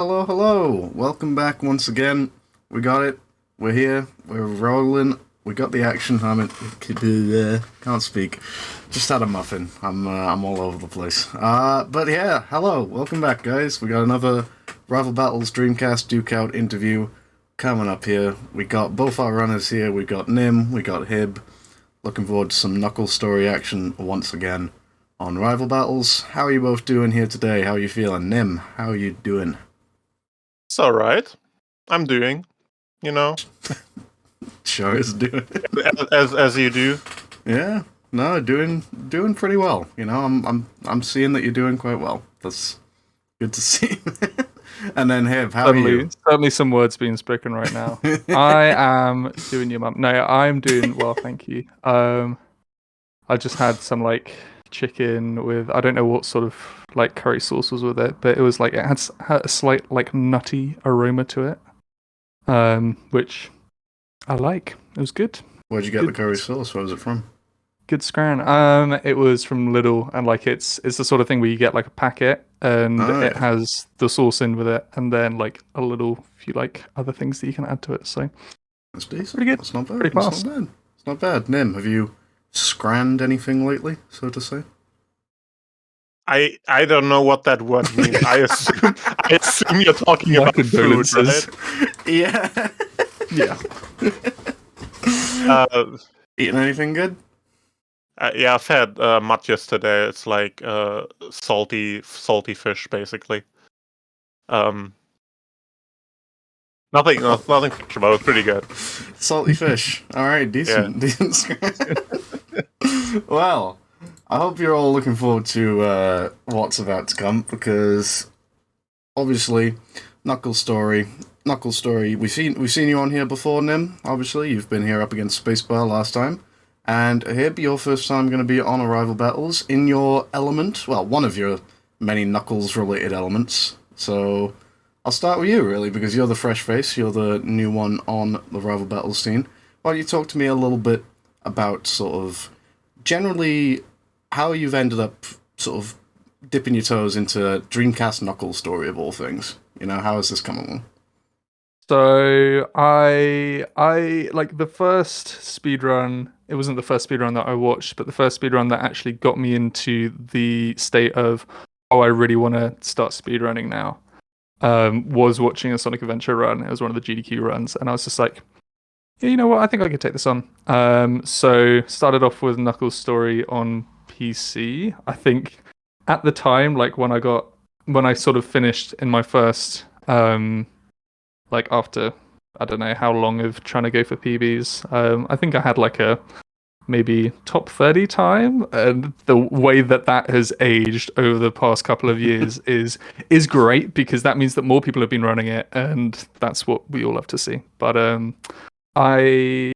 Hello, hello. Welcome back once again. We got it. We're here. We're rolling. We got the action. Can't speak. Just had a muffin. I'm all over the place. But yeah, hello. Welcome back, guys. We got another Rival Battles Dreamcast Duke Out interview coming up here. We got both our runners here. We got Nim. We got Hib. Looking forward to some Knuckle story action once again on Rival Battles. How are you both doing here today? How are you feeling? Nim, how are you doing? It's all right. I'm doing, you know, Sure is doing. as you do. Yeah, no, doing pretty well. You know, I'm seeing that you're doing quite well. That's good to see. And then Hib, how are you? Certainly some words being spoken right now. I am doing your mum. No, I'm doing well, thank you. I just had some chicken with I don't know what sort of curry sauce was with it, but it was it had a slight nutty aroma to it, which I like. It was good. Where'd you get the curry sauce? Where was it from? Good scran. It was from Lidl, and it's the sort of thing where you get a packet, and it has the sauce in with it, and then a little few other things that you can add to it. So that's decent. Pretty good. That's not bad. Pretty fast. It's not bad. Nim, have you scranned anything lately, so to say? I don't know what that word means. I assume you're talking about food, right? Yeah. Yeah. Eating anything good? Yeah, I've had much yesterday. It's salty fish, basically. Nothing fish, but it was pretty good. Salty fish. All right, decent. Well, I hope you're all looking forward to what's about to come, because obviously, Knuckle story. We've seen you on here before, Nim. Obviously, you've been here up against Spacebar last time, and Hib, your first time going to be on Rival Battles in your element. Well, one of your many Knuckles-related elements. So I'll start with you, really, because you're the fresh face. You're the new one on the Rival Battles scene. Why don't you talk to me a little bit about sort of generally how you've ended up sort of dipping your toes into Dreamcast Knuckles story of all things. You know, how has this come along? So I the first speedrun. It wasn't the first speedrun that I watched, but the first speedrun that actually got me into the state of, oh, I really want to start speedrunning now. Was watching a Sonic Adventure run. It was one of the GDQ runs, and I was just like, yeah, you know what? I think I could take this on. So started off with Knuckles story on PC. I think at the time, when I sort of finished in my first, after I don't know how long of trying to go for PBs, I think I had a maybe top 30 time, and the way that has aged over the past couple of years is great, because that means that more people have been running it, and that's what we all love to see. But I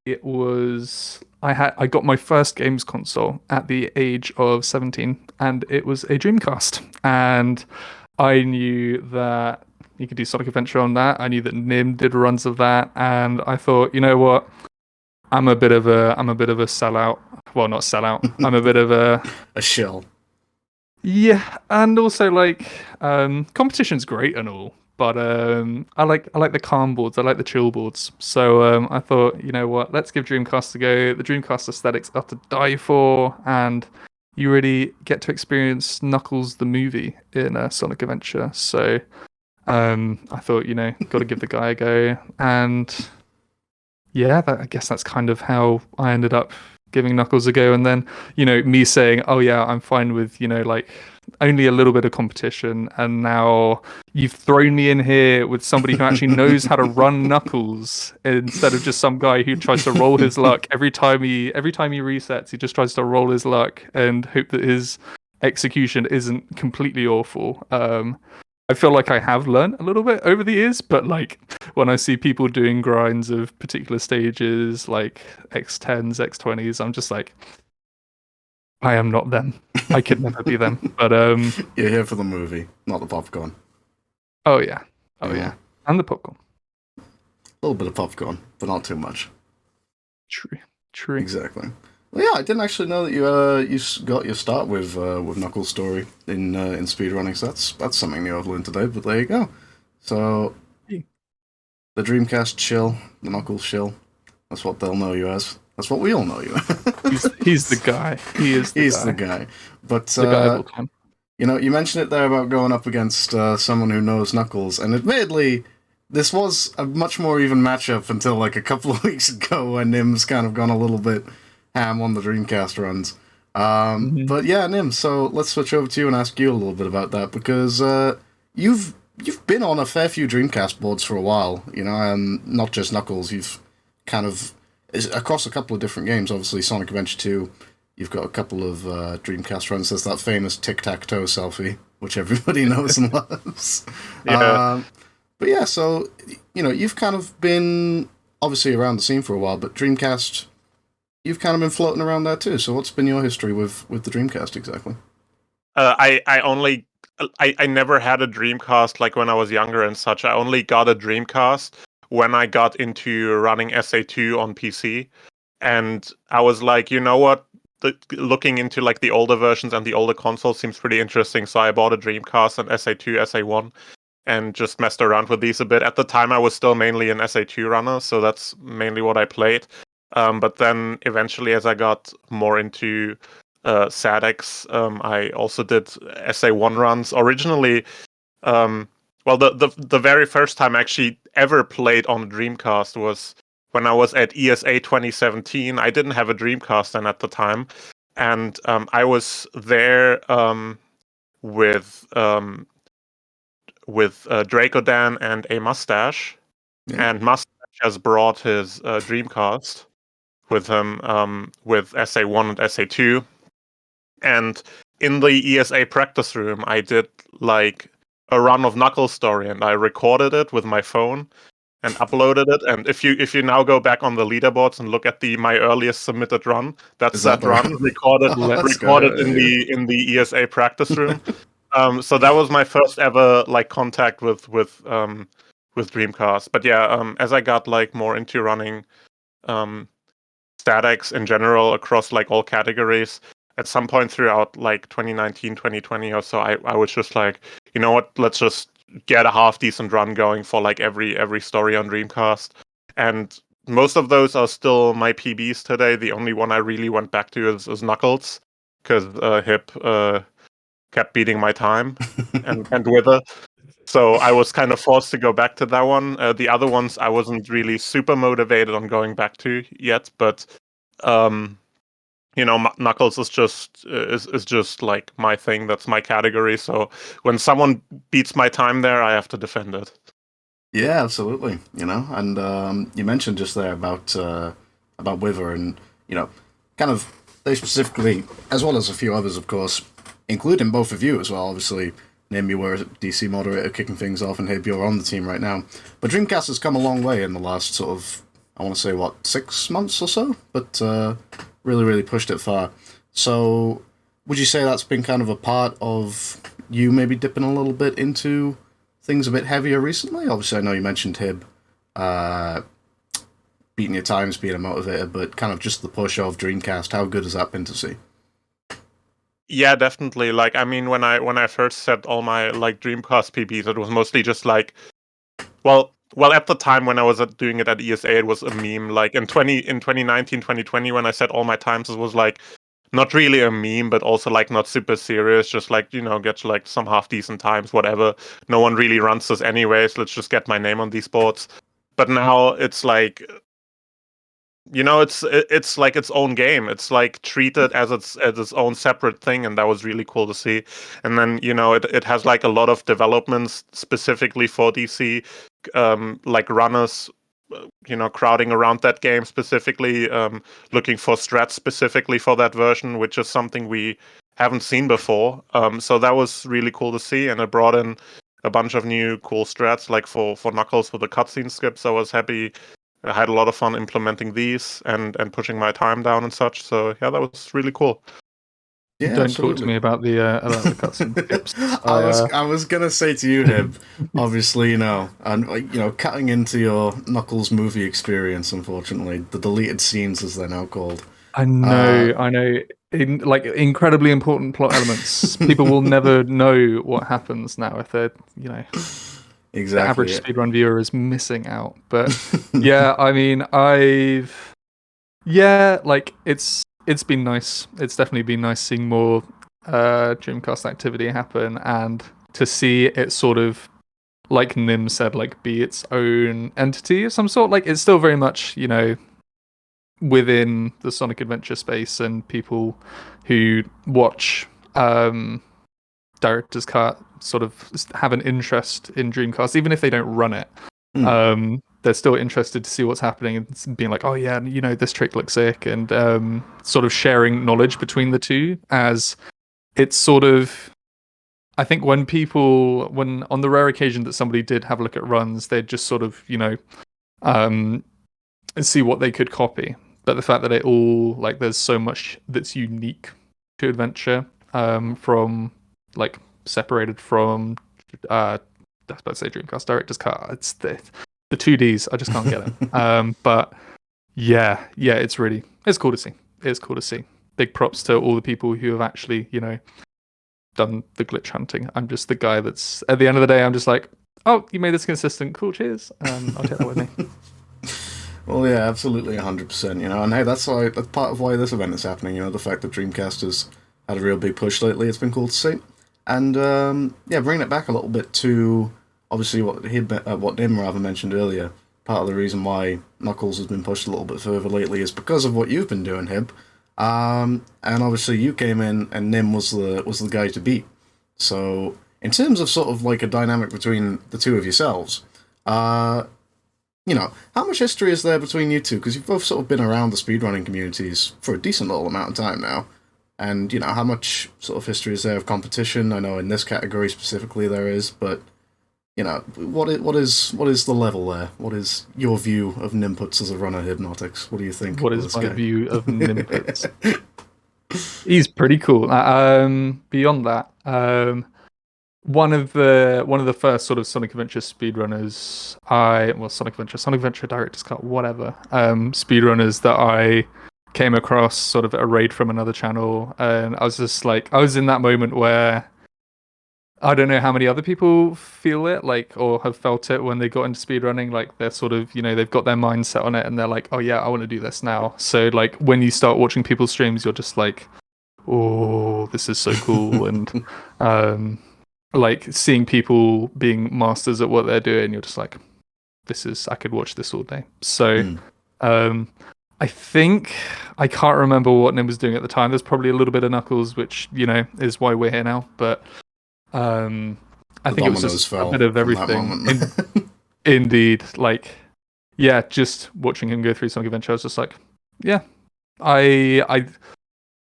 got my first games console at the age of 17, and it was a Dreamcast, and I knew that you could do Sonic Adventure on that. I knew that Nim did runs of that, and I thought, you know what? I'm a bit of a sellout. Well, not sellout. I'm a bit of a shill. Yeah, and also competition's great and all, but I like the calm boards. I like the chill boards. So I thought, you know what? Let's give Dreamcast a go. The Dreamcast aesthetics are to die for, and you really get to experience Knuckles the movie in Sonic Adventure. So I thought, got to give the guy a go, and yeah, I guess that's kind of how I ended up giving Knuckles a go. And then, me saying, oh yeah, I'm fine with, only a little bit of competition. And now you've thrown me in here with somebody who actually knows how to run Knuckles, instead of just some guy who tries to roll his luck. Every time he resets, he just tries to roll his luck and hope that his execution isn't completely awful. I feel like I have learned a little bit over the years, but when I see people doing grinds of particular stages, like X10s, X20s, I'm just like, I am not them. I could never be them. But you're here for the movie, not the popcorn. Oh yeah, and the popcorn. A little bit of popcorn, but not too much. True. Exactly. Well, yeah, I didn't actually know that you got your start with Knuckles' story in speedrunning. So that's something new I've learned today. But there you go. So, the Dreamcast shill, the Knuckles shill. That's what they'll know you as. That's what we all know you as. He's the guy. He's the guy. But, the guy of all time. You know, you mentioned it there about going up against someone who knows Knuckles, and admittedly, this was a much more even matchup until like a couple of weeks ago when Nim's kind of gone a little bit ham on the Dreamcast runs. But yeah, Nim, so let's switch over to you and ask you a little bit about that, because you've been on a fair few Dreamcast boards for a while, you know, not just Knuckles, you've kind of, across a couple of different games, obviously Sonic Adventure 2, you've got a couple of Dreamcast runs. There's that famous tic-tac-toe selfie, which everybody knows and loves. Yeah. But yeah, so, you know, you've kind of been, obviously, around the scene for a while, but Dreamcast, you've kind of been floating around there too. So what's been your history with the Dreamcast exactly? I never had a Dreamcast like when I was younger and such. I only got a Dreamcast when I got into running SA2 on PC. And I was like, you know what? Looking into like the older versions and the older consoles seems pretty interesting. So I bought a Dreamcast and SA2, SA1, and just messed around with these a bit. At the time, I was still mainly an SA2 runner, so that's mainly what I played. But then eventually, as I got more into SADX, I also did SA1 runs. Originally, well, the very first time I actually ever played on a Dreamcast was when I was at ESA 2017. I didn't have a Dreamcast then at the time, and I was there with Dracodan and a Mustache, and Mustache has brought his Dreamcast with him with SA1 and SA2, and in the ESA practice room, I did like a run of Knuckles Story, and I recorded it with my phone and uploaded it. And if you now go back on the leaderboards and look at my earliest submitted run, that's that run recorded in the ESA practice room. So that was my first ever like contact with Dreamcast. But yeah, as I got like more into running statics in general across like all categories, at some point throughout like 2019, 2020 or so, I was just like, you know what, let's just get a half decent run going for like every story on Dreamcast. And most of those are still my PBs today. The only one I really went back to is Knuckles, because Hip kept beating my time and Wither. So I was kind of forced to go back to that one. The other ones I wasn't really super motivated on going back to yet, but you know, Knuckles is just like my thing. That's my category. So when someone beats my time there, I have to defend it. Yeah, absolutely. You know, and you mentioned just there about Wither, and you know, kind of they specifically, as well as a few others, of course, including both of you as well. Obviously, Nim, you were DC moderator kicking things off, and Hib, you're on the team right now. But Dreamcast has come a long way in the last sort of, I want to say, what, 6 months or so? But really pushed it far. So would you say that's been kind of a part of you maybe dipping a little bit into things a bit heavier recently? Obviously, I know you mentioned Hib beating your times, being a motivator, but kind of just the push of Dreamcast, how good has that been to see? Yeah, definitely. Like, I mean, when I first set all my like Dreamcast PBs, it was mostly just like, well, at the time when I was doing it at ESA, it was a meme. Like in 2019, 2020, when I set all my times, it was like not really a meme, but also like not super serious. Just like, you know, get like some half decent times, whatever. No one really runs this anyways. Let's just get my name on these boards. But now it's like, you know, it's like its own game. It's like treated as its own separate thing, and that was really cool to see. And then, you know, it has like a lot of developments specifically for DC, like runners, you know, crowding around that game specifically, looking for strats specifically for that version, which is something we haven't seen before. So that was really cool to see, and it brought in a bunch of new cool strats, like for Knuckles for the cutscene skips. I was happy. I had a lot of fun implementing these and pushing my time down and such. So yeah, that was really cool. Yeah, Don't absolutely. talk to me about the cutscene skips. I was gonna say to you, Hib, obviously, you know, and you know, cutting into your Knuckles movie experience, unfortunately, the deleted scenes, as they're now called. I know. In like incredibly important plot elements, people will never know what happens now if they're, you know. exactly. The average speedrun viewer is missing out. But yeah, I mean, like it's been nice. It's definitely been nice seeing more Dreamcast activity happen, and to see it sort of, like Nim said, like be its own entity of some sort. Like it's still very much, within the Sonic Adventure space, and people who watch director's cut sort of have an interest in Dreamcast, even if they don't run it. They're still interested to see what's happening and being like, oh yeah, this trick looks sick, and sort of sharing knowledge between the two, as it's sort of, I think when on the rare occasion that somebody did have a look at runs, they'd just sort of, see what they could copy. But the fact that it all, like, there's so much that's unique to Adventure, from, like, separated from, I was about to say Dreamcast Director's Cut. It's the 2Ds. I just can't get it. But yeah, it's cool to see. It's cool to see. Big props to all the people who have actually, done the glitch hunting. I'm just the guy that's, at the end of the day, I'm just like, oh, you made this consistent. Cool, cheers. I'll take that with me. Well, yeah, absolutely, 100%. And hey, that's part of why this event is happening. The fact that Dreamcast has had a real big push lately. It's been cool to see. And bringing it back a little bit to obviously what Nim rather mentioned earlier. Part of the reason why Knuckles has been pushed a little bit further lately is because of what you've been doing, Hib. And obviously you came in, and Nim was the guy to beat. So in terms of sort of like a dynamic between the two of yourselves, how much history is there between you two? Because you've both sort of been around the speedrunning communities for a decent little amount of time now. And, how much sort of history is there of competition? I know in this category specifically there is, but, what is the level there? What is your view of Nimputs as a runner, Hibnotix? What do you think? What is my view of Nimputs? He's pretty cool. Beyond that, one of the first sort of Sonic Adventure speedrunners, Sonic Adventure Director's Cut, whatever, speedrunners that I came across sort of a raid from another channel, and I was just like, I was in that moment where I don't know how many other people feel it, like, or have felt it when they got into speedrunning. Like, they're sort of, they've got their mindset on it, and they're like, oh yeah, I want to do this now. So like, when you start watching people's streams, you're just like, oh, this is so cool. And like seeing people being masters at what they're doing, you're just like, I could watch this all day. So I think, I can't remember what Nim was doing at the time. There's probably a little bit of Knuckles, which, is why we're here now. But I think it was just a bit of everything. Indeed. Like, yeah, just watching him go through Sonic Adventure, I was just like, yeah, I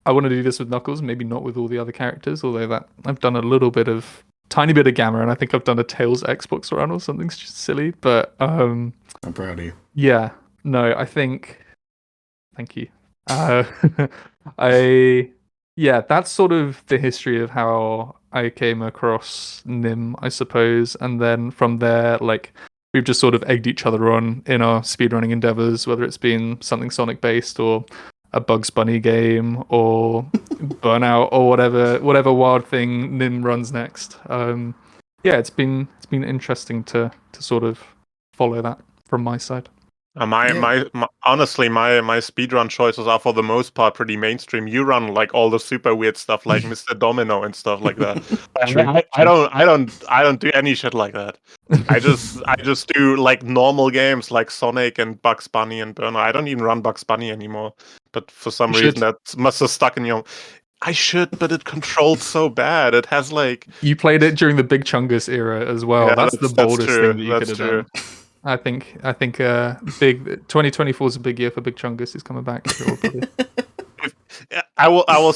want to do this with Knuckles, maybe not with all the other characters, although that I've done a tiny bit of Gamma, and I think I've done a Tails Xbox run or something silly, but I'm proud of you. Yeah, no, I think, thank you. That's sort of the history of how I came across Nim, I suppose, and then from there, like, we've just sort of egged each other on in our speedrunning endeavors, whether it's been something Sonic based or a Bugs Bunny game or Burnout or whatever wild thing Nim runs next. It's been interesting to sort of follow that from my side. Honestly, my speedrun choices are for the most part pretty mainstream. You run like all the super weird stuff, like Mr. Domino and stuff like that. I don't do any shit like that. I just do like normal games like Sonic and Bugs Bunny and Burnout. I don't even run Bugs Bunny anymore, but for some reason that must have stuck in your. I should, but it controls so bad. It has like, you played it during the Big Chungus era as well. Yeah, that's the boldest thing that you could have done. I think big 2024 is a big year for Big Chungus. He's coming back. I will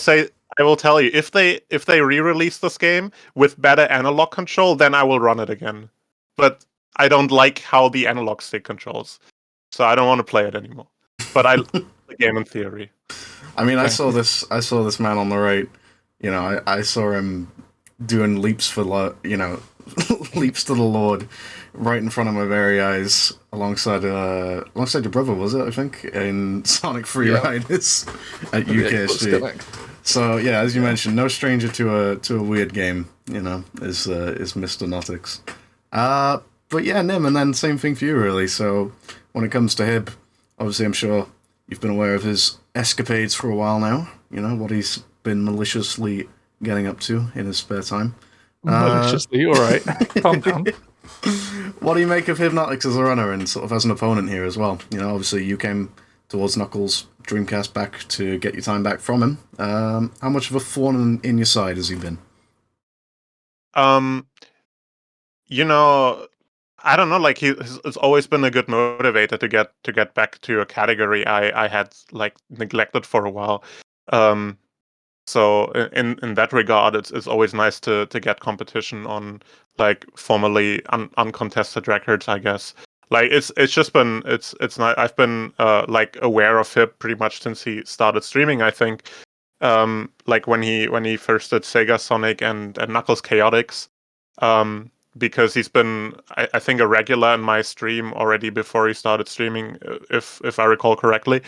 tell you, if they re-release this game with better analog control, then I will run it again. But I don't like how the analog stick controls, so I don't want to play it anymore. But I like the game in theory. I mean, I saw this man on the right. I saw him doing leaps for leaps to the Lord right in front of my very eyes, alongside your brother, was it? I think in Sonic Free Riders at UKSG. So yeah, as you mentioned, no stranger to a weird game. Is Mr. Notix. But yeah, Nim, and then same thing for you, really. So when it comes to Hib, obviously I'm sure you've been aware of his escapades for a while now. You know, what he's been maliciously getting up to in his spare time. Maliciously, all right. Calm down. What do you make of Hibnotix as a runner and sort of as an opponent here as well? You know, obviously you came towards Knuckles' Dreamcast back to get your time back from him. How much of a thorn in your side has he been? You know, I don't know. Like he's always been a good motivator to get back to a category I had like neglected for a while. So in that regard, it's always nice to get competition on like formerly uncontested records, I guess. Like it's just been it's not I've been like aware of him pretty much since he started streaming, I think. Like when he first did Sega Sonic and Knuckles Chaotix. Because he's been I think a regular in my stream already before he started streaming, if I recall correctly.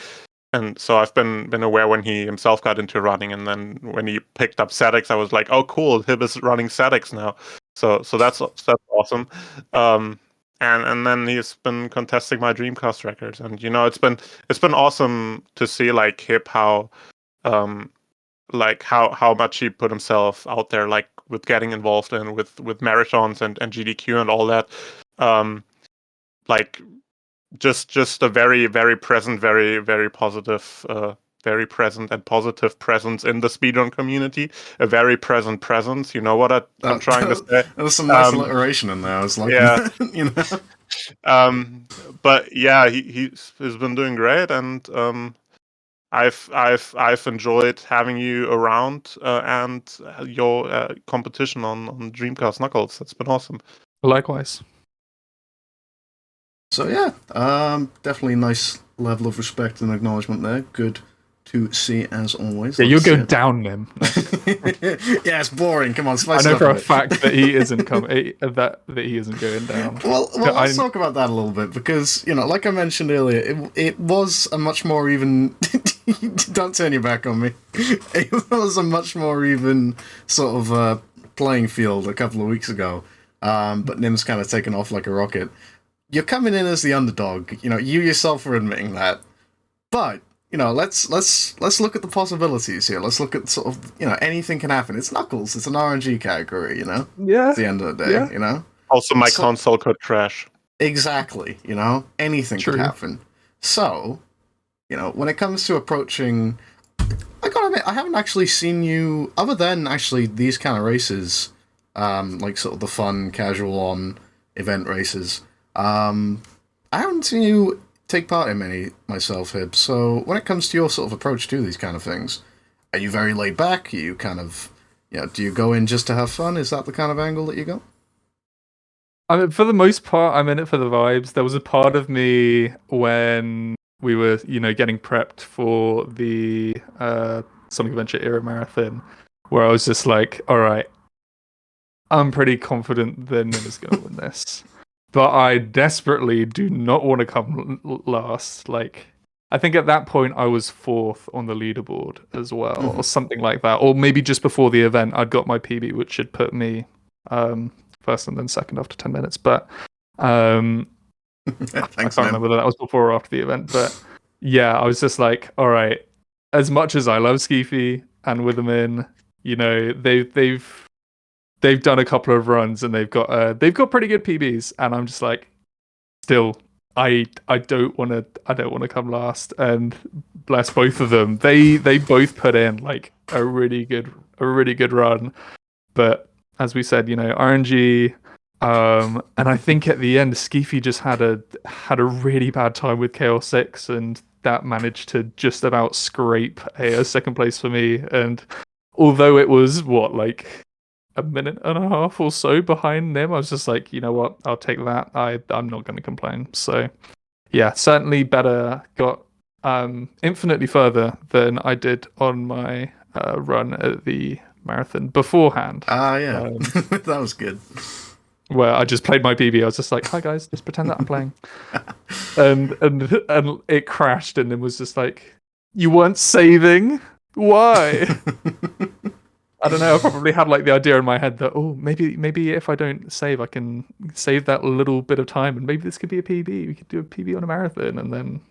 And so I've been aware when he himself got into running, and then when he picked up Sadix, I was like, oh cool, Hib is running Sadix now. So that's awesome. And then he's been contesting my Dreamcast records, and you know it's been awesome to see like Hib how much he put himself out there, like with getting involved in with marathons and GDQ and all that. Like just a very, very present, very, very positive, very present and positive presence in the speedrun community. A very present presence. You know what I'm trying to say? There's some nice alliteration in there. I was like, yeah, you know. But yeah, he's been doing great, and I've enjoyed having you around and your competition on Dreamcast Knuckles. That's been awesome. Likewise. So yeah, definitely nice level of respect and acknowledgement there. Good to see as always. Yeah, you'll go down him. Yeah, it's boring. Come on, spice I know it for up a fact that he isn't that he isn't going down. Well, let's talk about that a little bit because you know, like I mentioned earlier, it was a much more even. Don't turn your back on me. It was a much more even sort of playing field a couple of weeks ago, but Nim's kind of taken off like a rocket. You're coming in as the underdog. You know, you yourself are admitting that. But you know, let's look at the possibilities here. Let's look at sort of, you know, anything can happen. It's Knuckles. It's an RNG category. You know. Yeah. At the end of the day, yeah. you know. Also, my console could crash. Exactly. You know, anything could happen. So, you know, when it comes to approaching, I gotta admit, I haven't actually seen you other than actually these kind of races, like sort of the fun, casual on event races. I haven't seen you take part in many myself, Hib. So when it comes to your sort of approach to these kind of things, are you very laid back? Are you kind of, you know, do you go in just to have fun? Is that the kind of angle that you go? I mean, for the most part, I'm in it for the vibes. There was a part of me when we were, you know, getting prepped for the Sonic Adventure Era Marathon, where I was just like, all right, I'm pretty confident that Nim is going to win this. But I desperately do not want to come last. Like, I think at that point I was 4th on the leaderboard as well, or something like that. Or maybe just before the event, I'd got my PB, which had put me first and then second after 10 minutes. But I can't remember whether that was before or after the event. But yeah, I was just like, all right, as much as I love Skeefy and Witherman, you know, they've done a couple of runs and they've got pretty good PBs, and I'm just like, still, I don't want to come last. And bless both of them, they both put in like a really good run. But as we said, you know, RNG, and I think at the end, Skeefy just had a really bad time with Chaos 6, and that managed to just about scrape a second place for me. And although it was like a minute and a half or so behind Nim, I was just like, you know what, I'll take that. I'm not going to complain. So yeah, certainly got infinitely further than I did on my run at the marathon beforehand. Yeah. That was good. Where I just played my PB. I was just like, hi guys, just pretend that I'm playing. and it crashed, and it was just like, you weren't saving? Why? I don't know. I probably had like the idea in my head that maybe if I don't save, I can save that little bit of time, and maybe this could be a PB. We could do a PB on a marathon, and then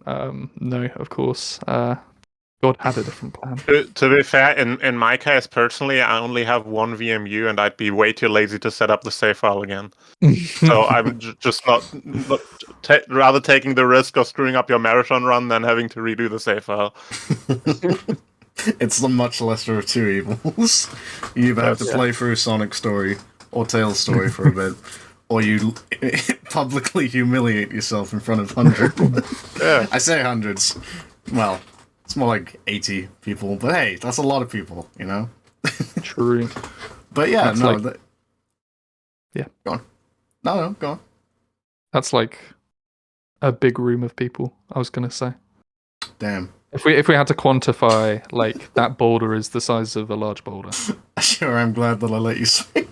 no, of course, God had a different plan. To be fair, in my case personally, I only have one VMU, and I'd be way too lazy to set up the save file again. So I'm just not rather taking the risk of screwing up your marathon run than having to redo the save file. It's the much lesser of two evils. You either have to play through Sonic's story or Tails' story for a bit, or you publicly humiliate yourself in front of hundreds. Yeah. I say hundreds. Well, it's more like 80 people, but hey, that's a lot of people, you know? True. But yeah, That's no. like- Yeah. Go on. No, go on. That's like a big room of people, I was gonna say. Damn. If we had to quantify, like, that boulder is the size of a large boulder. Sure, I'm glad that I let you speak.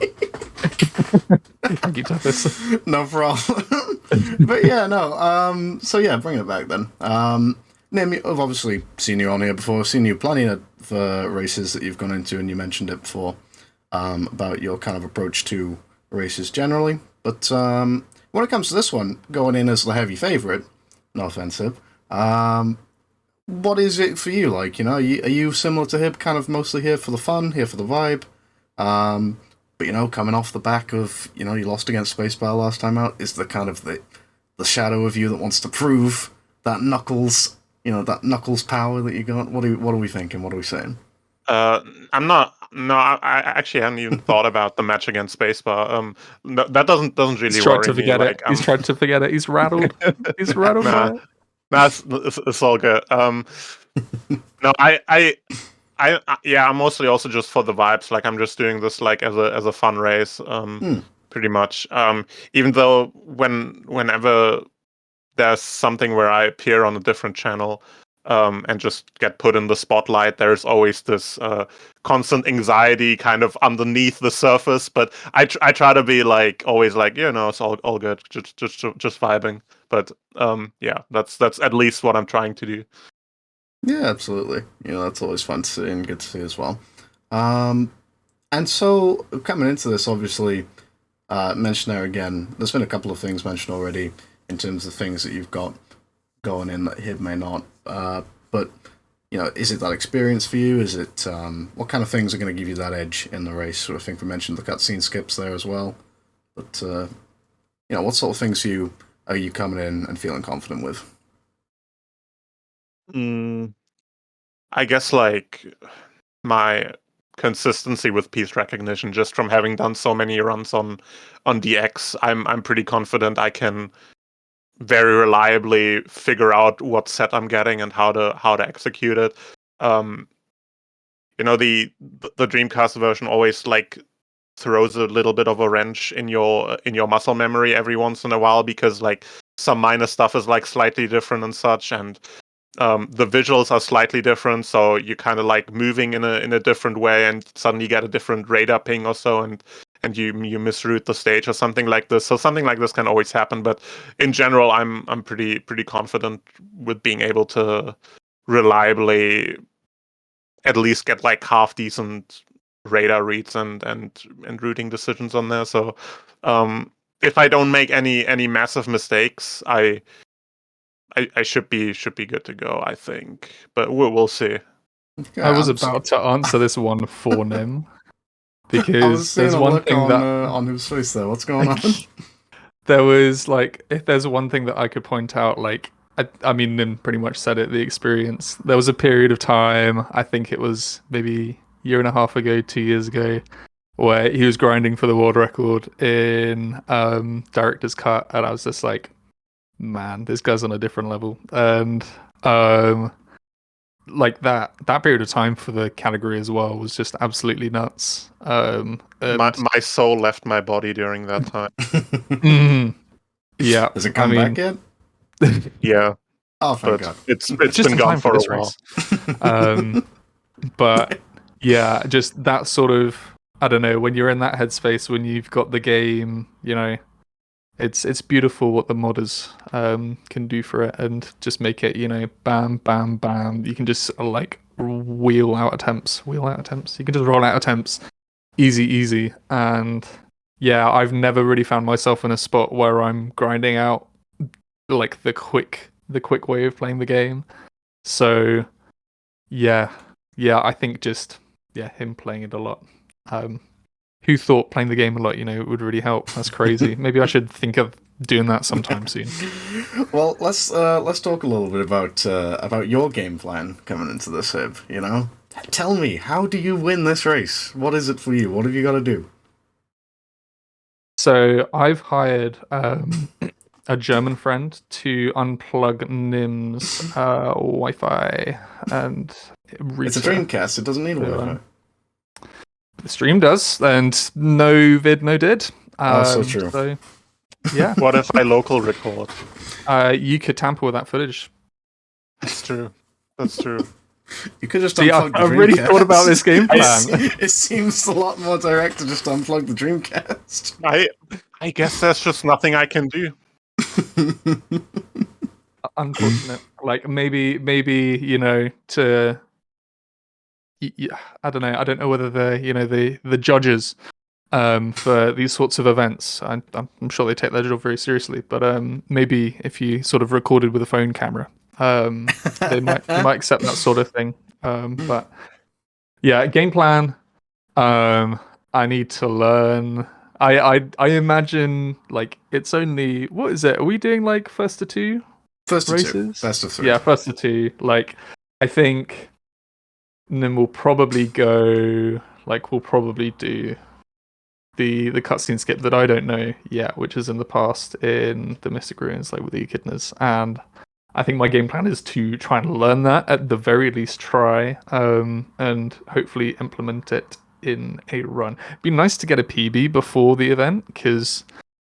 Thank you, Tavis. No problem. But yeah, no. So yeah, bring it back then. Nim, I've obviously seen you on here before. I've seen you plenty of races that you've gone into, and you mentioned it before about your kind of approach to races generally. But when it comes to this one, going in as the heavy favorite, no offensive. What is it for you like? You know, are you similar to Hib, kind of mostly here for the fun, here for the vibe? But you know, coming off the back of, you know, you lost against Spacebar last time out, is the kind of the shadow of you that wants to prove that Knuckles, you know, that Knuckles power that you got? What are we thinking? What are we saying? I'm not. No, I actually hadn't even thought about the match against Spacebar. That doesn't really He's tried worry to forget me. it. He's tried to forget it. He's rattled. He's rattled by it. Nah, it's all good. No, I'm mostly also just for the vibes. Like, I'm just doing this like as a fun race, pretty much. Even though whenever there's something where I appear on a different channel, and just get put in the spotlight, there's always this constant anxiety kind of underneath the surface. But I try to be like always like, you know, it's all good, just vibing. But yeah, that's at least what I'm trying to do. Yeah, absolutely. You know, that's always fun to see and good to see as well. And so coming into this, obviously, mention there again. There's been a couple of things mentioned already in terms of things that you've got going in that Hib may not. But you know, is it that experience for you? Is it what kind of things are going to give you that edge in the race? So I think we mentioned the cutscene skips there as well. But you know, what sort of things are you coming in and feeling confident with? I guess like my consistency with piece recognition, just from having done so many runs on DX, I'm pretty confident I can very reliably figure out what set I'm getting and how to execute it. You know, the Dreamcast version always like throws a little bit of a wrench in your muscle memory every once in a while, because like some minor stuff is like slightly different and such, and the visuals are slightly different, so you're kind of like moving in a different way, and suddenly you get a different radar ping or so, and you misroute the stage or something like this. So something like this can always happen, but in general, I'm pretty confident with being able to reliably at least get like half decent radar reads and routing decisions on there. So if I don't make any massive mistakes, I should be good to go, I think. But we'll see. Yeah, I was about to answer this one for Nim, because I was seeing there's a one look thing on his face there. What's going on? there was like, if there's one thing that I could point out, like I mean, Nim pretty much said it, the experience. There was a period of time, I think it was maybe a year and a half ago, 2 years ago, where he was grinding for the world record in director's cut, and I was just like, man, this guy's on a different level. And like that period of time for the category as well was just absolutely nuts. And my soul left my body during that time. Yeah. Has it come back yet? Yeah. Oh, thank but God. it's just been gone for a while. But yeah, just that sort of, I don't know, when you're in that headspace, when you've got the game, you know, it's beautiful what the modders can do for it, and just make it, you know, bam, bam, bam. You can just like wheel out attempts. You can just roll out attempts, easy. And yeah, I've never really found myself in a spot where I'm grinding out like the quick way of playing the game. So yeah, I think just him playing it a lot. Who thought playing the game a lot, would really help? That's crazy. Maybe I should think of doing that sometime soon. Well, let's talk a little bit about your game plan coming into this, Hib. Tell me, how do you win this race? What is it for you? What have you got to do? So I've hired a German friend to unplug Nim's Wi-Fi and router. It's a Dreamcast. It doesn't need Wi-Fi. The stream does, and no vid, no did. So true. So, yeah. What if I local record? You could tamper with that footage. That's true. You could just unplug the Dreamcast. I've really thought about this game plan. It seems a lot more direct to just unplug the Dreamcast. I guess there's just nothing I can do. Unfortunate. Like maybe to. I don't know. I don't know whether the judges for these sorts of events. I'm sure they take their job very seriously, but maybe if you sort of recorded with a phone camera, they might accept that sort of thing. But yeah, game plan. I need to learn. I imagine like it's only, what is it? Are we doing like first to two? First to races? two. Best of three. Yeah, first to two. Like I think Nim will probably go. Like we'll probably do the cutscene skip that I don't know yet, which is in the past in the Mystic Ruins, like with the Echidnas. And I think my game plan is to try and learn that, at the very least try, and hopefully implement it in a run. It'd be nice to get a PB before the event, because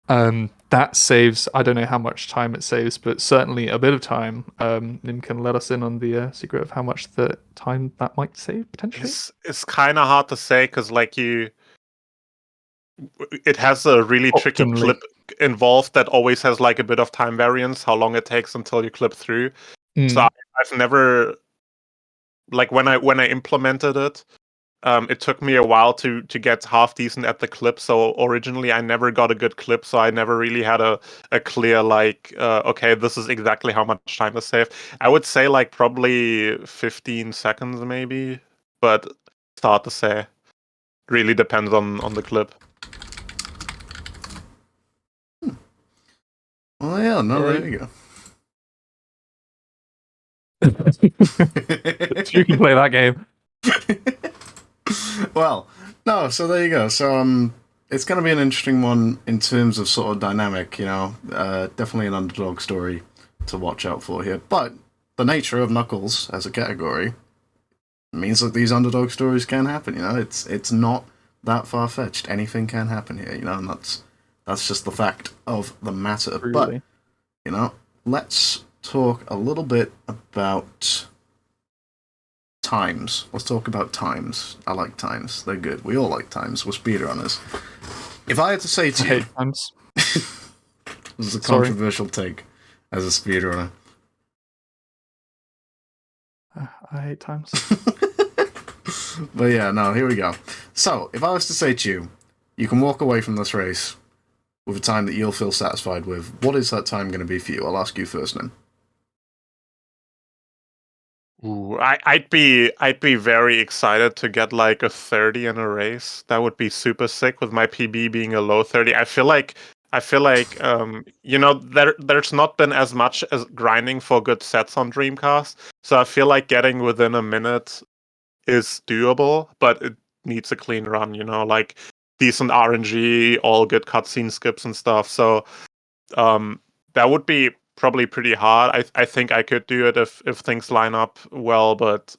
that saves, I don't know how much time it saves, but certainly a bit of time. Nim can let us in on the secret of how much the time that might save, potentially. It's kind of hard to say, because it has a really tricky clip involved that always has like a bit of time variance, how long it takes until you clip through. So I've never, like when I implemented it, it took me a while to get half decent at the clip. So originally I never got a good clip, so I never really had a clear like okay, this is exactly how much time is saved. I would say like probably 15 seconds maybe, but it's hard to say. Really depends on the clip. Well, yeah, no, there you go. You can play that game. Well, no, so there you go. So it's going to be an interesting one in terms of sort of dynamic, definitely an underdog story to watch out for here. But the nature of Knuckles as a category means that these underdog stories can happen, It's not that far-fetched. Anything can happen here, and that's just the fact of the matter. Really? But, let's talk a little bit about times. Let's talk about times. I like times. They're good. We all like times. We're speedrunners. If I had to say to you... I hate times. This is a controversial take as a speedrunner. I hate times. But yeah, no, here we go. So, if I was to say to you, you can walk away from this race with a time that you'll feel satisfied with, what is that time going to be for you? I'll ask you first, Nim. Ooh, I'd be very excited to get like a 30 in a race. That would be super sick, with my PB being a low 30. I feel like there's not been as much as grinding for good sets on Dreamcast. So I feel like getting within a minute is doable, but it needs a clean run, like decent RNG, all good cutscene skips and stuff. So that would be probably pretty hard. I think I could do it if things line up well, but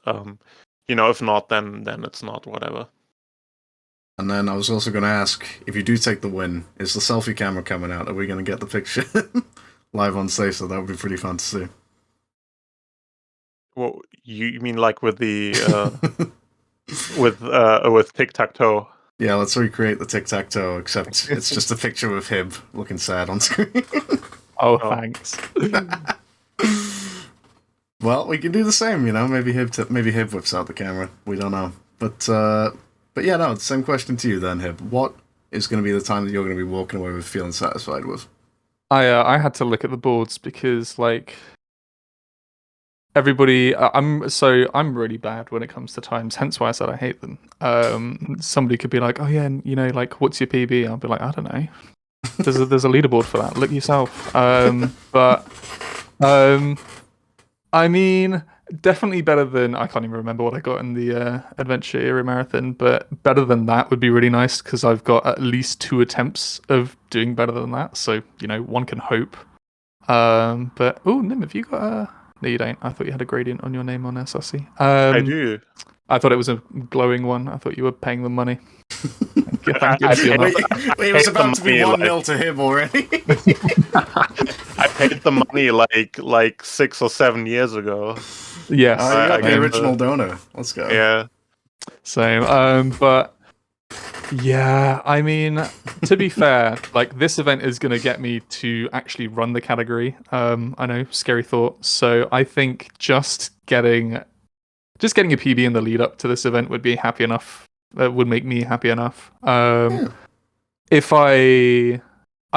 if not, then it's not, whatever. And then I was also going to ask, if you do take the win, is the selfie camera coming out? Are we going to get the picture live on stage? So that would be pretty fun to see. Well, you mean like with the with tic-tac-toe? Yeah, let's recreate the tic-tac-toe, except it's just a picture of him looking sad on screen. Oh, thanks. But Well, we can do the same, you know. Maybe Hib whips out the camera. We don't know. But yeah, no. Same question to you then, Hib. What is going to be the time that you're going to be walking away with feeling satisfied with? I had to look at the boards because like everybody, I'm really bad when it comes to times. Hence why I said I hate them. Somebody could be like, oh yeah, and, you know, like what's your PB? I'll be like, I don't know. There's a leaderboard for that. Look yourself. I mean, definitely better than I can't even remember what I got in the Adventure Era Marathon, but better than that would be really nice because I've got at least 2 attempts of doing better than that. So you know, one can hope. But oh, Nim, have you got a? No, you don't. I thought you had a gradient on your name on SRC. I do. I thought it was a glowing one. I thought you were paying them money. Thank you. It was about to be 1-0 to him already. I paid the money like 6 or 7 years ago. Yes, you got the original donor. Let's go. Yeah. Same. But yeah, I mean, to be fair, like this event is going to get me to actually run the category. I know, scary thought. So I think just getting a PB in the lead up to this event would be happy enough. That would make me happy enough. If I'd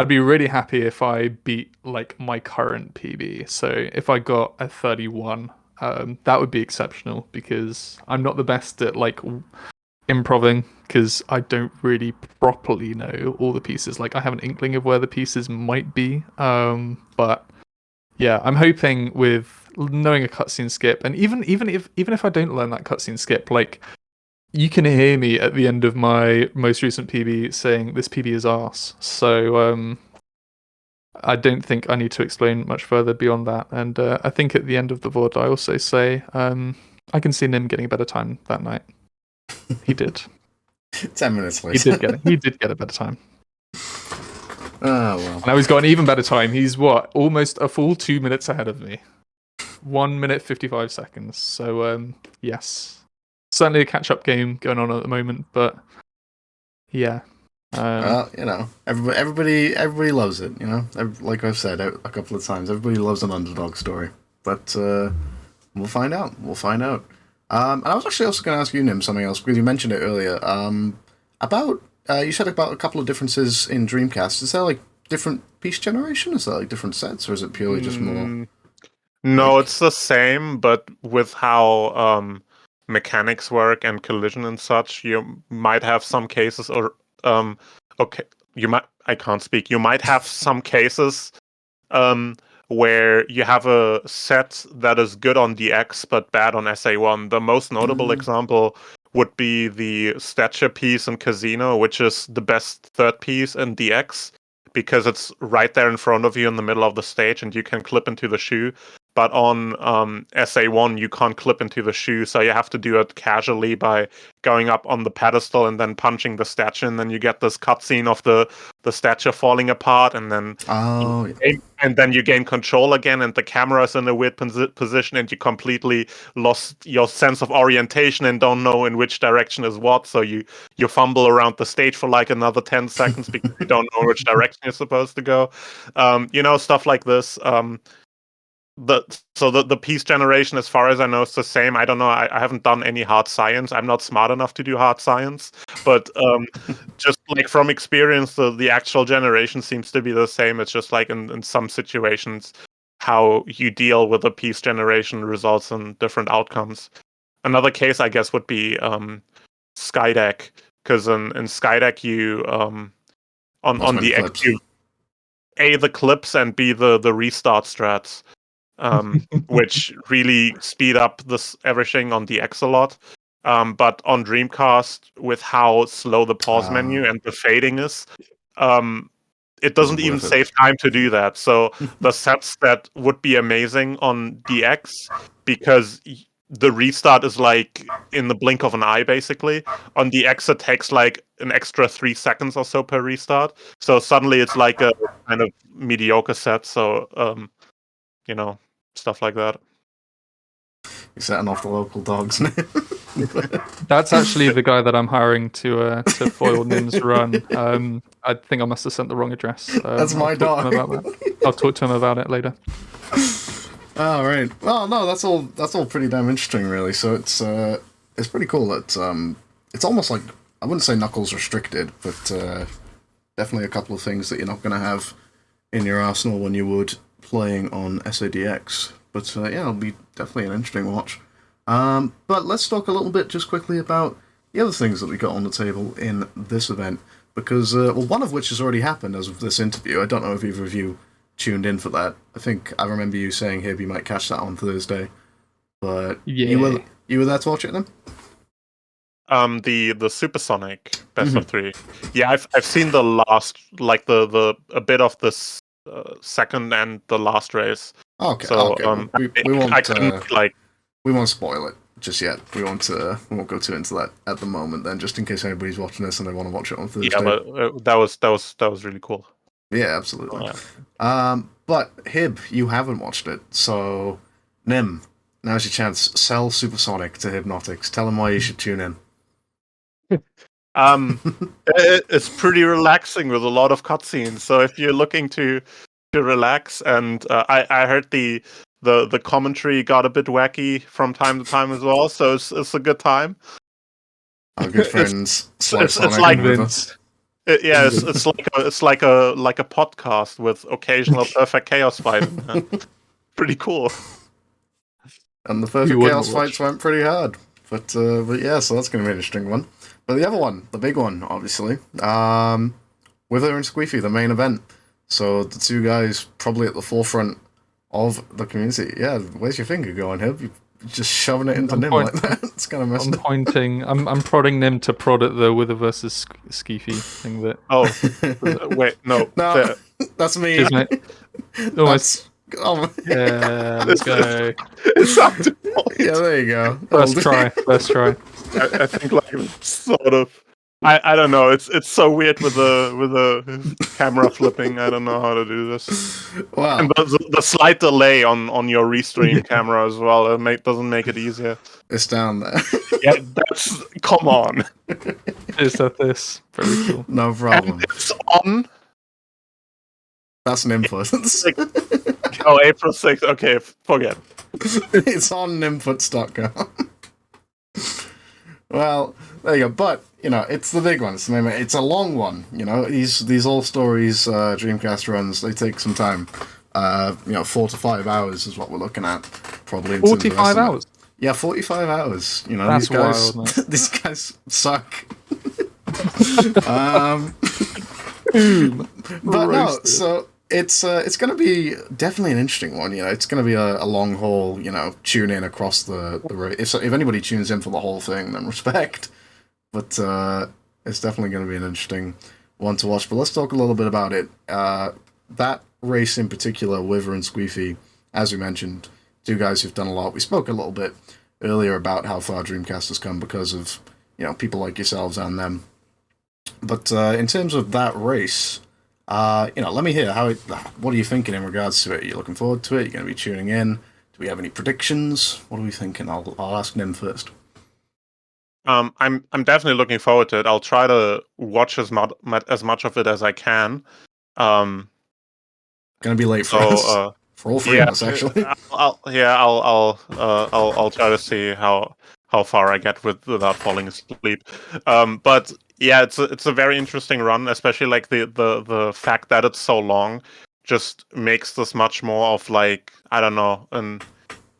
be really happy if I beat like my current PB. So if I got a 31, that would be exceptional because I'm not the best at like improving because I don't really properly know all the pieces. Like I have an inkling of where the pieces might be. But yeah, I'm hoping with knowing a cutscene skip, and even if I don't learn that cutscene skip, like you can hear me at the end of my most recent PB saying this PB is arse. So I don't think I need to explain much further beyond that. And I think at the end of the VOD, I also say I can see Nim getting a better time that night. He did. 10 minutes later. He did get a better time. Oh well. Now he's got an even better time. He's almost a full 2 minutes ahead of me. 1 minute 55 seconds. So yes. Certainly a catch-up game going on at the moment, but yeah. Well, you know, everybody loves it. You know, like I've said a couple of times, everybody loves an underdog story. But we'll find out. And I was actually also going to ask you, Nim, something else because you mentioned it earlier. About you said about a couple of differences in Dreamcast. Is there like different piece generation? Is there like different sets, or is it purely just more? No, it's the same, but with how mechanics work and collision and such, you might have some cases, or I can't speak. You might have some cases where you have a set that is good on DX but bad on SA1. The most notable example would be the stature piece in Casino, which is the best third piece in DX because it's right there in front of you in the middle of the stage and you can clip into the shoe. But on SA1, you can't clip into the shoe, so you have to do it casually by going up on the pedestal and then punching the statue, and then you get this cutscene of the statue falling apart, and then you gain control again, and the camera is in a weird position, and you completely lost your sense of orientation and don't know in which direction is what, so you fumble around the stage for like another 10 seconds because you don't know which direction you're supposed to go. Stuff like this. The piece generation, as far as I know, is the same. I don't know. I haven't done any hard science. I'm not smart enough to do hard science, but just like from experience, the actual generation seems to be the same. It's just like in some situations, how you deal with the piece generation results in different outcomes. Another case, I guess, would be Skydeck, because in Skydeck you on the X, you A, the clips, and B, the restart strats. Which really speed up everything on the X a lot. But on Dreamcast, with how slow the pause menu and the fading is, it doesn't even save time to do that. So the sets that would be amazing on DX, because the restart is like in the blink of an eye, basically. On the X, it takes like an extra 3 seconds or so per restart. So suddenly it's like a kind of mediocre set. So stuff like that. You're setting off the local dogs. That's actually the guy that I'm hiring to foil Nim's run. I think I must have sent the wrong address. That's my dog. I'll talk to him about it later. Oh right. Well, no, that's all. That's all pretty damn interesting, really. So it's pretty cool that it's almost like I wouldn't say Knuckles restricted, but definitely a couple of things that you're not going to have in your arsenal when you would playing on SADX. But yeah, it'll be definitely an interesting watch. But let's talk a little bit just quickly about the other things that we got on the table in this event, because well, one of which has already happened as of this interview. I don't know if either of you tuned in for that. I think I remember you saying, "Hib, you might catch that on Thursday," but Yeah. you were there to watch it then. The Supersonic best of 3. Yeah, I've seen the last, like the a bit of this second and the last race. Okay, So okay. We won't I couldn't like. we won't spoil it just yet. We won't go too into that at the moment. Then, just in case anybody's watching this and they want to watch it on Thursday. Yeah, but that was really cool. Yeah, absolutely. Oh, yeah. But Hib, you haven't watched it, so Nim, now's your chance. Sell Supersonic to Hibnotix. Tell him why you should tune in. It's pretty relaxing with a lot of cutscenes. So if you're looking to relax, and I heard the commentary got a bit wacky from time to time as well. So it's a good time. Our good friends, it's like Vince. It's like a podcast with occasional perfect chaos fight. Pretty cool. And the perfect chaos fights went pretty hard. But yeah, so that's going to be an interesting one. But the other one, the big one, obviously, Wither and Squeefy, the main event. So the two guys probably at the forefront of the community. Yeah, where's your finger going, Hib? You're just shoving it into Nim like that. It's kind of messed up. I'm prodding Nim to prod at the Wither versus Skeefy thing that. Oh, wait, no. That's me. Almost. Yeah, let's go. Yeah, there you go. First try. I think like sort of. I don't know. It's so weird with the camera flipping. I don't know how to do this. Wow. And the slight delay on your restream camera as well. Doesn't make it easier. It's down there. Yeah, come on. Is that this? Very cool. No problem. And it's on. That's an input. Oh, April 6th. Okay, forget. It's on nimputs.com. Well, there you go. But, it's the big one. It's a long one. These all stories, Dreamcast runs, they take some time. 4 to 5 hours is what we're looking at. Probably. 45 hours? Yeah, 45 hours. That's wild, man. These guys suck. But no, so it's going to be definitely an interesting one. It's going to be a long haul. Tune in across the race. If anybody tunes in for the whole thing, then respect. But it's definitely going to be an interesting one to watch. But let's talk a little bit about it. That race in particular, Wither and Squeefy, as we mentioned, two guys who've done a lot. We spoke a little bit earlier about how far Dreamcast has come because of people like yourselves and them. But in terms of that race, let me hear what are you thinking in regards to it? Are you looking forward to it? You're going to be tuning in? Do we have any predictions? What are we thinking? I'll ask Nim first. I'm definitely looking forward to it. I'll try to watch as much of it as I can. Gonna be late for us. For all three of us, actually. I'll try to see how far I get without falling asleep. But yeah, it's a very interesting run, especially like the fact that it's so long just makes this much more of like, I don't know, an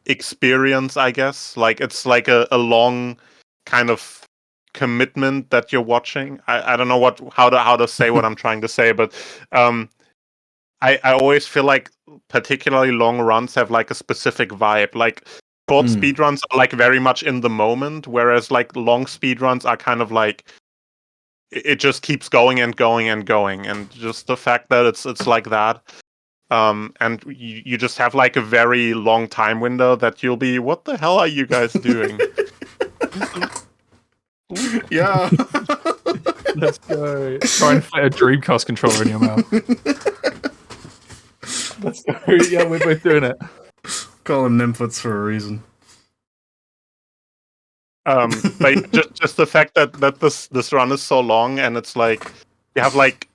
experience, I guess. Like it's like a long kind of commitment that you're watching. I don't know how to say what I'm trying to say, but I always feel like particularly long runs have like a specific vibe. Like short speedruns are like very much in the moment, whereas like long speedruns are kind of like it just keeps going and going and going, and just the fact that it's like that. And you just have like a very long time window that you'll be, what the hell are you guys doing? Yeah. Let's go. Try and fit a Dreamcast controller in your mouth. Let's go. Yeah, we're both doing it. Call them Nimputs for a reason. But just the fact that this run is so long, and it's like you have like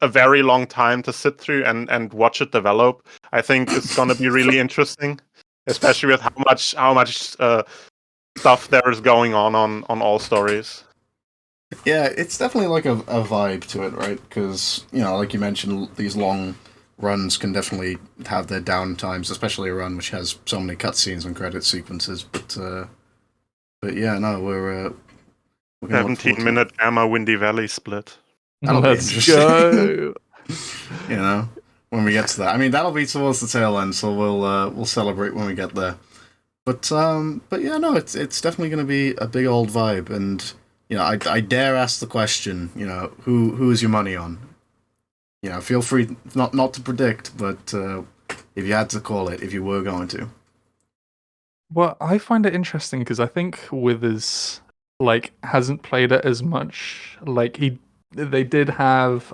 a very long time to sit through and watch it develop. I think it's gonna be really interesting, especially with how much stuff there is going on all stories. Yeah, it's definitely like a vibe to it, right? Because, like you mentioned, these long runs can definitely have their down times, especially a run which has so many cutscenes and credit sequences. But yeah, no, we're gonna look forward to 17-minute Gamma Windy Valley split. That'll be Let's interesting. go. When we get to that. I mean, that'll be towards the tail end, so we'll celebrate when we get there. But yeah, no, it's definitely going to be a big old vibe, and I dare ask the question, who is your money on? Feel free not to predict, but if you had to call it, if you were going to. Well, I find it interesting because I think Withers hasn't played it as much. They did have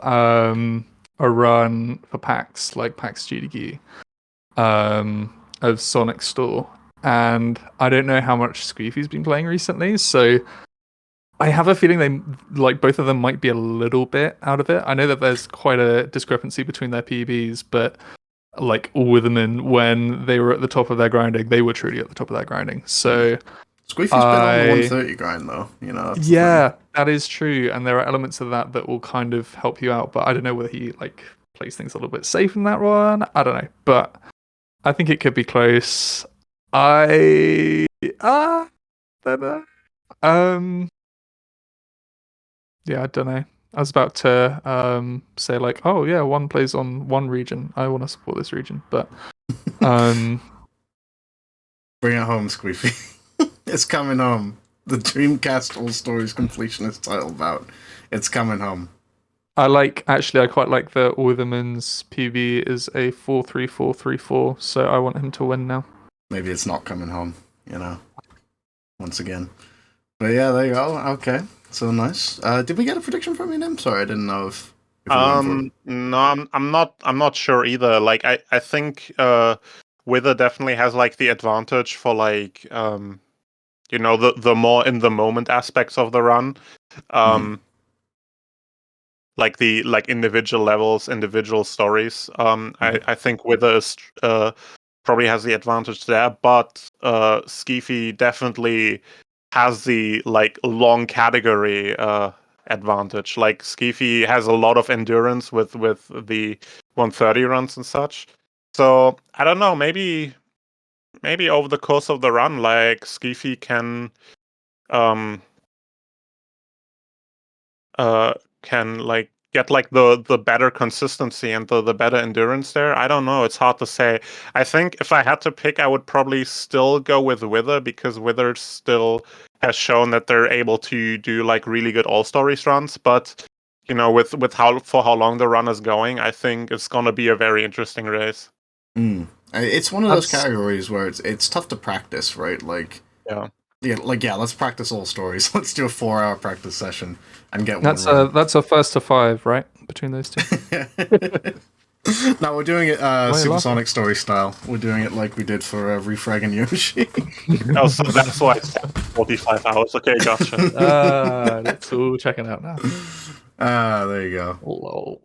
a run for PAX, like PAX GDQ, of Sonic Store, and I don't know how much Squeefy's been playing recently, so I have a feeling they both of them might be a little bit out of it. I know that there's quite a discrepancy between their PBs, but Witherman, when they were at the top of their grinding, they were truly at the top of their grinding. So Squeefy's been on the 130 grind though, That's that is true, and there are elements of that will kind of help you out. But I don't know whether he plays things a little bit safe in that one. I don't know, but I think it could be close. I don't know. Yeah, I don't know. I was about to say oh yeah, one plays on one region. I want to support this region, but bring it home, Squeefy. It's coming home. The Dreamcast All Stories Completionist title bout. It's coming home. I quite like that Witherman's PB is a 4-3-4-3-4, so I want him to win now. Maybe it's not coming home, once again. But yeah, there you go. Okay. So nice. Did we get a prediction from you, Nim? Sorry, I didn't know if No, I'm not sure either. I think Wither definitely has the advantage for the more in the moment aspects of the run. The individual levels, individual stories. I think Wither is probably has the advantage there, but Skeefy definitely has the long category advantage. Skeefy has a lot of endurance with the 130 runs and such. So I don't know, maybe over the course of the run, Skeefy can get the better consistency and the better endurance there. I don't know, it's hard to say. I think if I had to pick, I would probably still go with Wither, because Wither still has shown that they're able to do really good all stories runs. But with how long the run is going, I think it's gonna be a very interesting race. It's one of those categories where it's tough to practice, right? Let's practice all stories. Let's do a 4-hour practice session and get that's one. That's a first to 5, right? Between those two. No, we're doing it Supersonic story style. We're doing it like we did for Refrag and Yoshi. Oh, so that's why it's 45 hours. Okay, gotcha. That's all checking out now. There you go. Lol.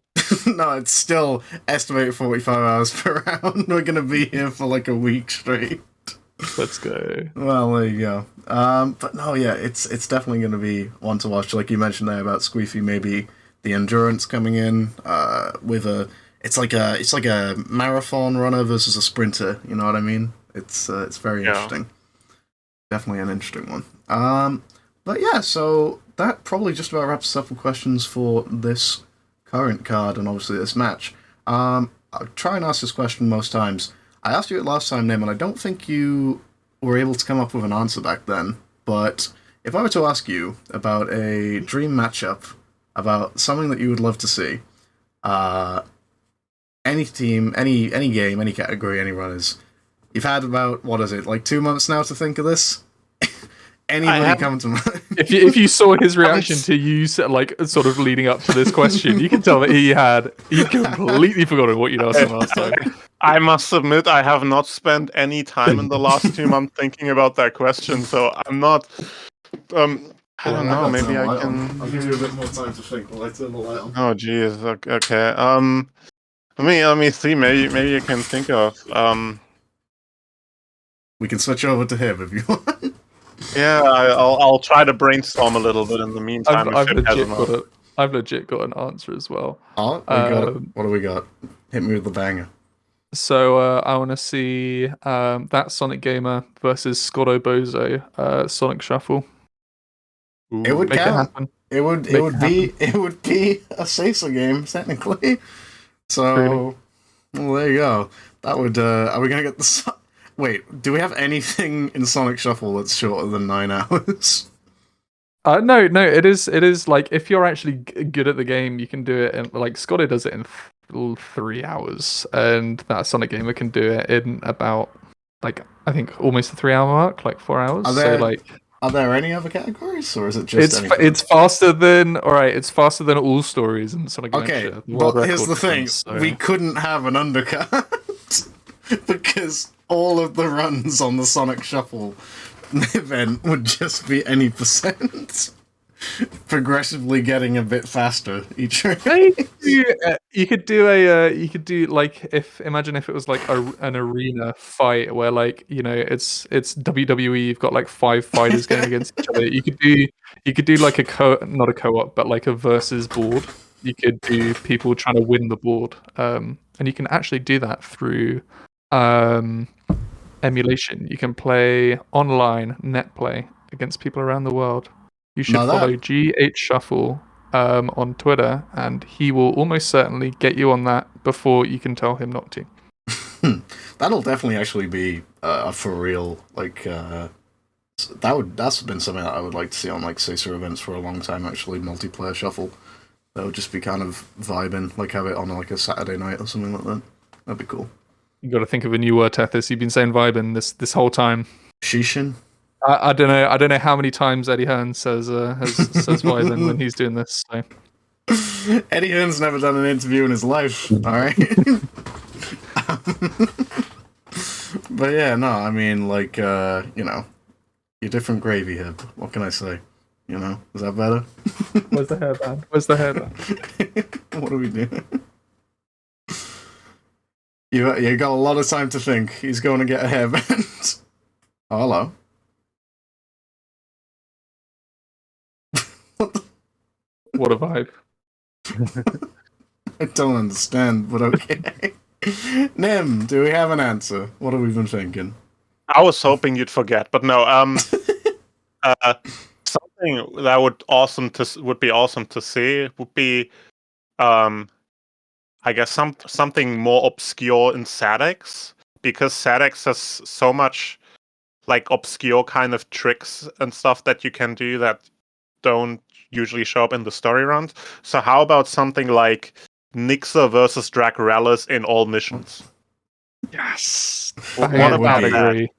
No, it's still estimated 45 hours per round. We're gonna be here for a week straight. Let's go. Well, there you go. But no, yeah, it's definitely going to be one to watch. Like you mentioned there about Squeefy, maybe the endurance coming in with it's like a marathon runner versus a sprinter. You know what I mean? It's very interesting. Definitely an interesting one. But yeah, so that probably just about wraps up the questions for this current card and obviously this match. I'll try and ask this question most times. I asked you it last time, Nim, and I don't think you were able to come up with an answer back then. But if I were to ask you about a dream matchup, about something that you would love to see, any team, any game, any category, any runners, you've had about, 2 months now to think of this? Anybody come to mind? If you saw his reaction to you, sort of leading up to this question, you can tell that he'd completely forgotten what you'd asked him last time. I must admit, I have not spent any time in the last 2 months thinking about that question, so I'm not. I don't know. Maybe I can. I'll give you a bit more time to think while I turn the light on. Oh, geez. Okay. Let me see. Maybe you can think of. We can switch over to him if you want. Yeah, I'll try to brainstorm a little bit in the meantime. I've if it legit hasn't got a I've legit got an answer as well. Oh, we got. What do we got? Hit me with the banger. So I want to see that Sonic Gamer versus Scotto Bozo Sonic Shuffle. Ooh. It would Make count. it happen. It would be a Sesa game technically. So, Truly. well, there you go. That would. Are we gonna get the? Wait, do we have anything in Sonic Shuffle that's shorter than 9 hours? No. It is like if you're actually good at the game, you can do it. And like Scotto does it in 3 hours, and that Sonic Gamer can do it in about like I think almost the 3 hour mark, like 4 hours. Are there any other categories, or is it just? It's faster than It's faster than all stories in Sonic Okay, Adventure. but here's the thing: we couldn't have an undercut because all of the runs on the Sonic Shuffle event would just be any percent, progressively getting a bit faster each round. You could do imagine if it was like an arena fight where like it's WWE. You've got like 5 fighters going against each other. You could do like not a co-op, but like a versus board. You could do people trying to win the board, and you can actually do that through emulation. You can play online net play against people around the world. You should follow GH Shuffle on Twitter, and he will almost certainly get you on that before you can tell him not to. That'll definitely actually be for real. Like that's been something that I would like to see on like Sacer events for a long time. Actually, multiplayer Shuffle. That would just be kind of vibing. Like have it on like a Saturday night or something like that. That'd be cool. You got to think of a new word, Tethys. You've been saying vibing this whole time. Shishin. I don't know. I don't know how many times Eddie Hearn says vibing when he's doing this. So. Eddie Hearn's never done an interview in his life. All right. But yeah, no. I mean, like you're different gravy Hib. What can I say? Is that better? Where's the hairband? Where's the hairband? What are we doing? You got a lot of time to think. He's going to get a hairband. Oh, hello. What a vibe. I don't understand, but okay. Nim, do we have an answer? What have we been thinking? I was hoping you'd forget, but no. Something that would be awesome to see would be, I guess something more obscure in SADX, because SADX has so much like obscure kind of tricks and stuff that you can do that don't usually show up in the story runs. So how about something like Nixer versus Dracoralis in all missions? Yes. What about that?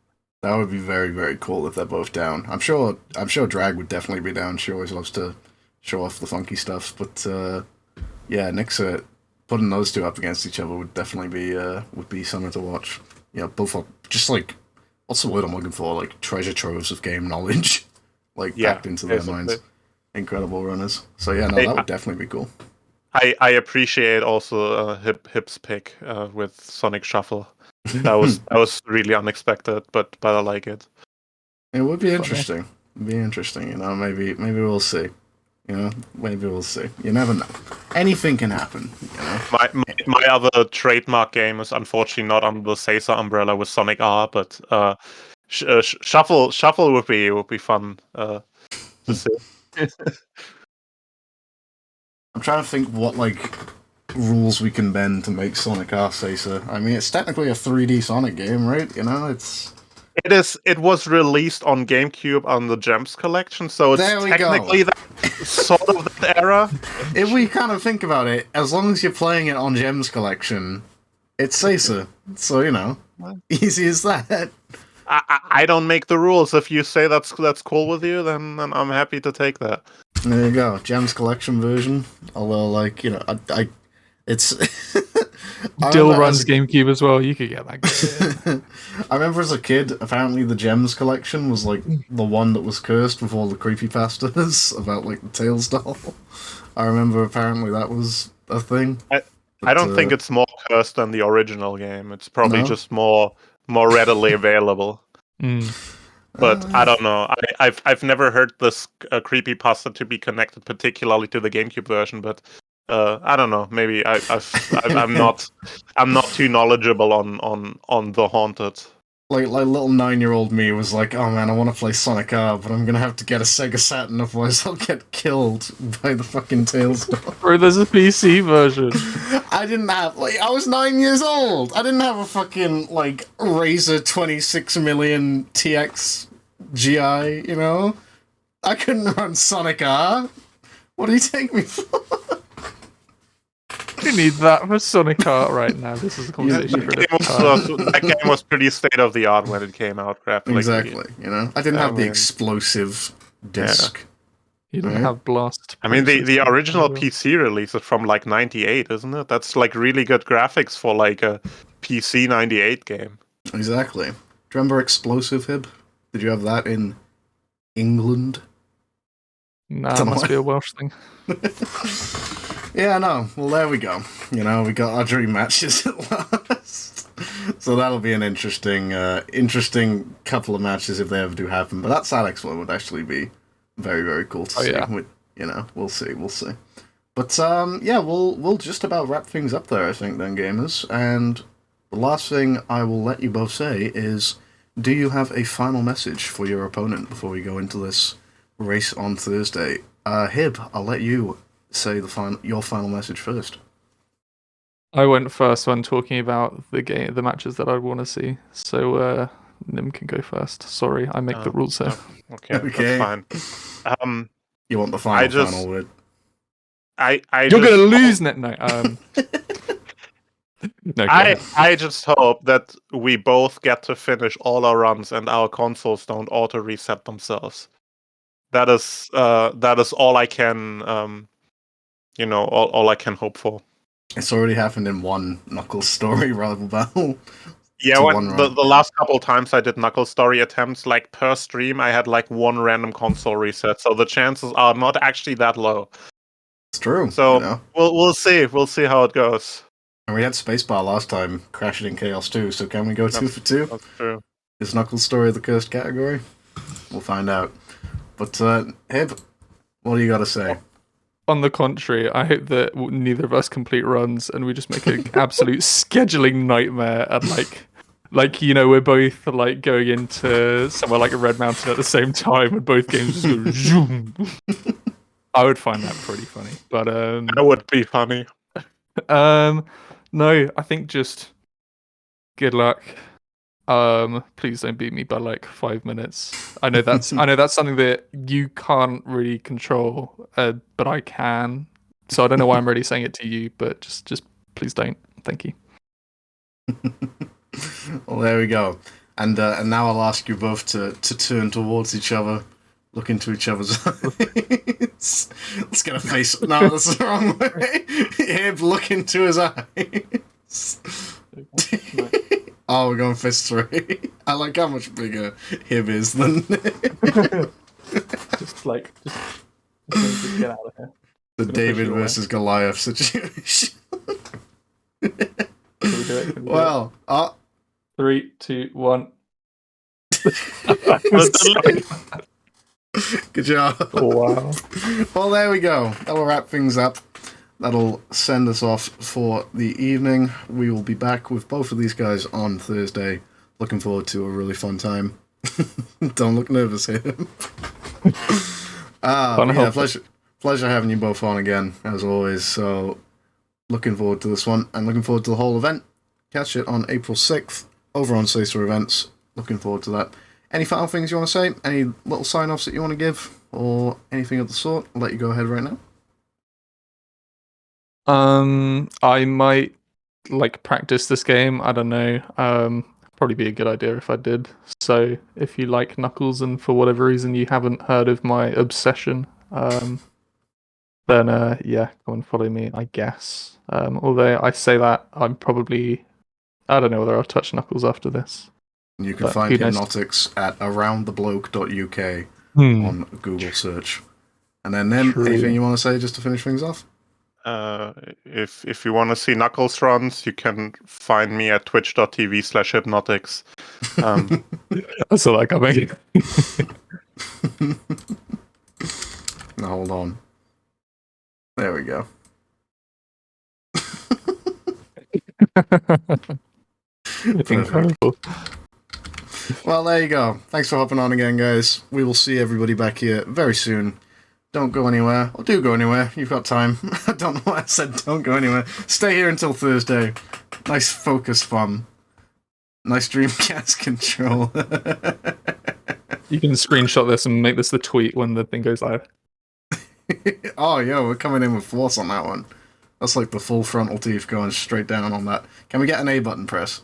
That would be very, very cool if they're both down. I'm sure Drag would definitely be down. She always loves to show off the funky stuff. But yeah, Nixer, putting those two up against each other would definitely be something to watch. Both are just like, what's the word I'm looking for? Like treasure troves of game knowledge, like packed into their minds. Incredible runners. So yeah, no, that would definitely be cool. I appreciate also Hip's pick with Sonic Shuffle. That was really unexpected, but I like it. It would be interesting. It'd be interesting, maybe we'll see. Maybe we'll see. You never know. Anything can happen. My other trademark game is unfortunately not under the Sacer umbrella with Sonic R, but Shuffle would be fun to see. I'm trying to think what like rules we can bend to make Sonic R Sacer. I mean, it's technically a 3D Sonic game, right? It was released on GameCube on the Gems collection, so it's technically sort of that era. If we kind of think about it, as long as you're playing it on Gems collection, it's Sacer. So easy as that. I don't make the rules. If you say that's cool with you, then I'm happy to take that. There you go, Gems collection version. Although, it's Dill runs GameCube as well. You could get that. I remember as a kid, apparently the Gems collection was like the one that was cursed with all the creepypastas about like the Tails doll. I remember apparently that was a thing. I don't think it's more worse than the original game. It's probably No? just more readily available. But I don't know. I've never heard this creepypasta to be connected particularly to the GameCube version, but I don't know. Maybe I'm not too knowledgeable on the Haunted. Like little 9-year-old me was like, oh man, I want to play Sonic R, but I'm gonna have to get a Sega Saturn, otherwise I'll get killed by the fucking Tails dog. Bro, there's a PC version. I didn't have, I was 9 years old. I didn't have a fucking, Razer 26 million TX GI, you know? I couldn't run Sonic R. What do you take me for? You need that for Sonic Art right now. This is a conversation for a different time. That game was pretty state of the art when it came out. Graphically. Exactly, you know? I didn't have the explosive disc. You didn't have Blast. I mean, the original PC release is from 98, isn't it? That's really good graphics for a PC 98 game. Exactly. Do you remember Explosive, Hib? Did you have that in England? Nah, it must be a Welsh thing. Yeah, no. Well, there we go. You know, we got our dream matches at last. So that'll be an interesting couple of matches if they ever do happen. But that Alex one would actually be very, very cool to see. Yeah. You know, we'll see. But yeah, we'll just about wrap things up there, I think, then, gamers. And the last thing I will let you both say is, do you have a final message for your opponent before we go into this race on Thursday? Hib, I'll let you say your final message first. I went first when talking about the matches that I want to see. So Nim can go first. Sorry, I make the rules here. Okay, that's fine. You want the final word? You're gonna lose, no. No, I just hope that we both get to finish all our runs and our consoles don't auto reset themselves. That is all I can all I can hope for. It's already happened in one Knuckles story rival battle. Yeah, the last couple times I did Knuckles story attempts, per stream, I had one random console reset, so the chances are not actually that low. It's true. So you know? we'll see. We'll see how it goes. And we had Spacebar last time, crashing in Chaos 2, so can we go 2 for 2? That's true. Is Knuckles story the cursed category? We'll find out. But Hib, what do you got to say? On the contrary, I hope that neither of us complete runs and we just make an absolute scheduling nightmare and we're both going into somewhere like a Red Mountain at the same time and both games just go zoom. I would find that pretty funny. But that would be funny. No, I think just good luck. Please don't beat me by 5 minutes. I know that's something that you can't really control, but I can. So I don't know why I'm really saying it to you, but just please don't. Thank you. Well, there we go. And now I'll ask you both to turn towards each other, look into each other's eyes. Let's get a face. No, that's the wrong way. Hib, look into his eyes. Oh, we're going fist 3. I like how much bigger Hib is than just get out of here. The David versus Goliath situation. Well, 3, 2, 1. Good job. Oh, wow. Well, there we go. That'll wrap things up. That'll send us off for the evening. We will be back with both of these guys on Thursday. Looking forward to a really fun time. Don't look nervous here. Yeah, pleasure having you both on again, as always. So, looking forward to this one, and looking forward to the whole event. Catch it on April 6th, over on Sacer Events. Looking forward to that. Any final things you want to say? Any little sign-offs that you want to give? Or anything of the sort? I'll let you go ahead right now. I might practice this game. I don't know. Probably be a good idea if I did. So if you like Knuckles and for whatever reason you haven't heard of my obsession, then yeah, go and follow me, I guess. Although I say that, I don't know whether I'll touch Knuckles after this. You can find Hibnotix at aroundthebloke.uk on Google search. And then Nim, anything you want to say just to finish things off? If you want to see Knuckles runs, you can find me at twitch.tv/Hibnotix. I saw that coming. Now hold on. There we go. Incredible. Well, there you go. Thanks for hopping on again, guys. We will see everybody back here very soon. Don't go anywhere. Or do go anywhere. You've got time. I don't know why I said don't go anywhere. Stay here until Thursday. Nice focus fun. Nice Dreamcast control. You can screenshot this and make this the tweet when the thing goes live. Oh, yo, we're coming in with force on that one. That's like the full frontal teeth going straight down on that. Can we get an A button press?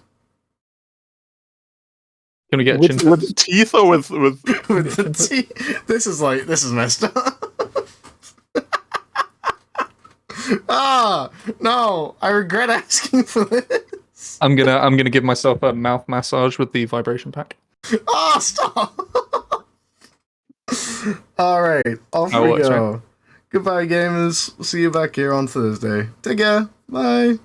Can we get with teeth or with With the teeth? This is messed up. No, I regret asking for this. I'm gonna give myself a mouth massage with the vibration pack. Oh, stop! Alright, off we go. Goodbye, gamers. We'll see you back here on Thursday. Take care. Bye.